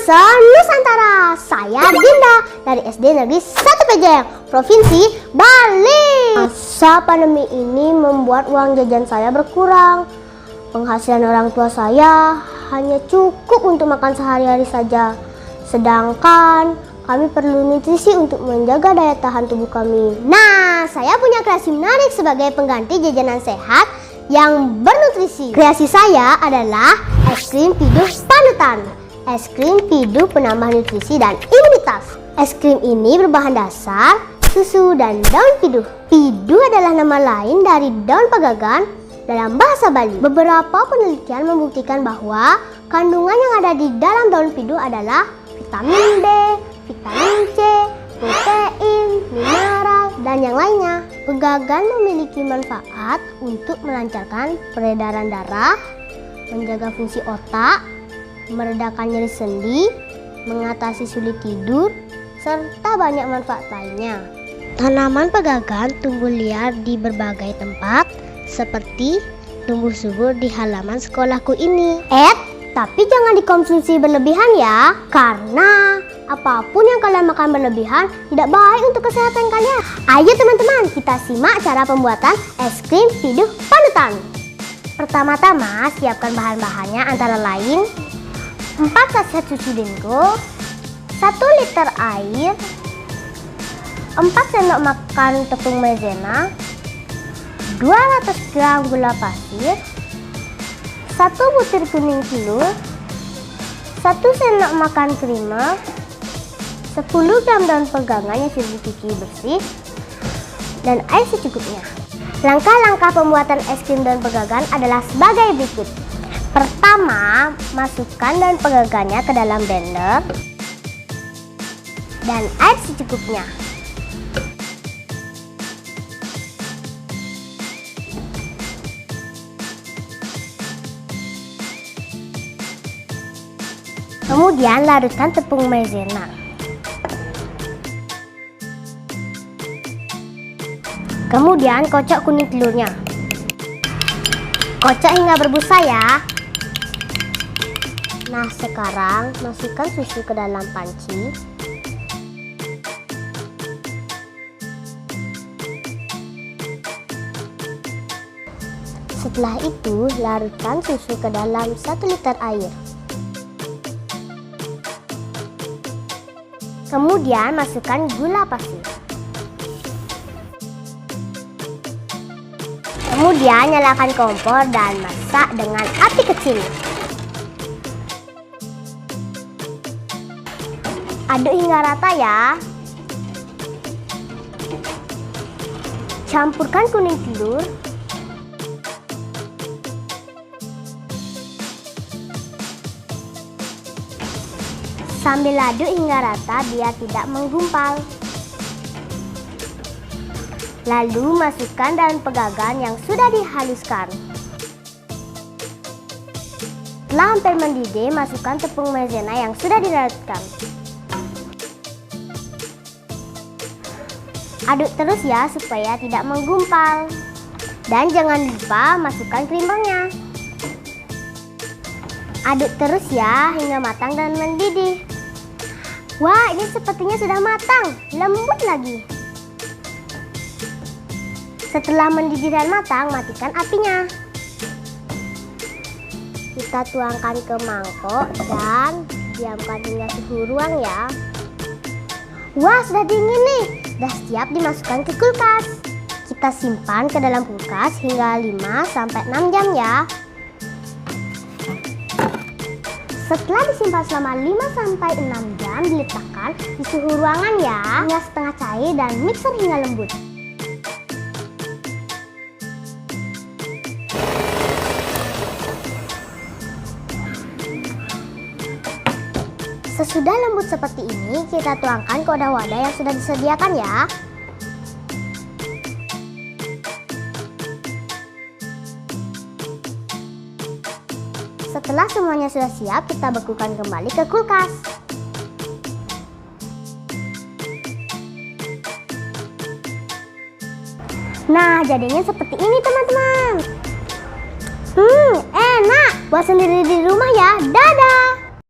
Bangsa Nusantara. Saya Dinda dari SD Negeri 1 Pejayang, Provinsi Bali. Masa pandemi ini membuat uang jajan saya berkurang. Penghasilan orang tua saya hanya cukup untuk makan sehari-hari saja. Sedangkan kami perlu nutrisi untuk menjaga daya tahan tubuh kami. Nah, saya punya kreasi menarik sebagai pengganti jajanan sehat yang bernutrisi. Kreasi saya adalah es krim piduh panutan. Es krim piduh penambah nutrisi dan imunitas. Es krim ini berbahan dasar susu dan daun piduh. Piduh adalah nama lain dari daun pegagan dalam bahasa Bali. Beberapa penelitian membuktikan bahwa kandungan yang ada di dalam daun piduh adalah vitamin B, vitamin C, protein, mineral, dan yang lainnya. Pegagan memiliki manfaat untuk melancarkan peredaran darah, menjaga fungsi otak, meredakan nyeri sendi, mengatasi sulit tidur, serta banyak manfaat lainnya. Tanaman pegagan tumbuh liar di berbagai tempat, seperti tumbuh subur di halaman sekolahku ini. Tapi jangan dikonsumsi berlebihan ya, karena apapun yang kalian makan berlebihan tidak baik untuk kesehatan kalian. Ayo teman-teman, kita simak cara pembuatan es krim piduh panutan. Pertama-tama, siapkan bahan-bahannya antara lain 4 saset susu dingo, 1 liter air, 4 sendok makan tepung maizena, 200 gram gula pasir, 1 butir kuning telur, 1 sendok makan creamer, 10 gram daun pegangan yang sudah dicuci bersih, dan air secukupnya. Langkah-langkah pembuatan es krim daun pegangan adalah sebagai berikut. Pertama, masukkan daun pegangannya ke dalam blender dan air secukupnya. Kemudian larutkan tepung maizena. Kemudian kocok kuning telurnya. Kocok hingga berbusa ya. Nah, sekarang masukkan susu ke dalam panci. Setelah itu, larutkan susu ke dalam 1 liter air. Kemudian masukkan gula pasir. Kemudian nyalakan kompor dan masak dengan api kecil. Aduk hingga rata ya. Campurkan kuning telur, sambil aduk hingga rata biar tidak menggumpal. Lalu masukkan daun pegangan yang sudah dihaluskan. Setelah hampir mendidih, masukkan tepung maizena yang sudah dilarutkan. Aduk terus ya supaya tidak menggumpal. Dan jangan lupa masukkan creamernya. Aduk terus ya hingga matang dan mendidih. Wah, ini sepertinya sudah matang, lembut lagi. Setelah mendidih dan matang, matikan apinya. Kita tuangkan ke mangkok dan diamkan hingga suhu ruang ya. Wah, sudah dingin nih. Sudah siap dimasukkan ke kulkas. Kita simpan ke dalam kulkas hingga 5-6 jam ya. Setelah disimpan selama 5-6 jam, diletakkan di suhu ruangan ya, hingga setengah cair dan mixer hingga lembut. Sesudah lembut seperti ini, kita tuangkan ke wadah-wadah yang sudah disediakan ya. Setelah semuanya sudah siap, kita bekukan kembali ke kulkas. Nah, jadinya seperti ini teman-teman. Enak. Buat sendiri di rumah ya. Dadah!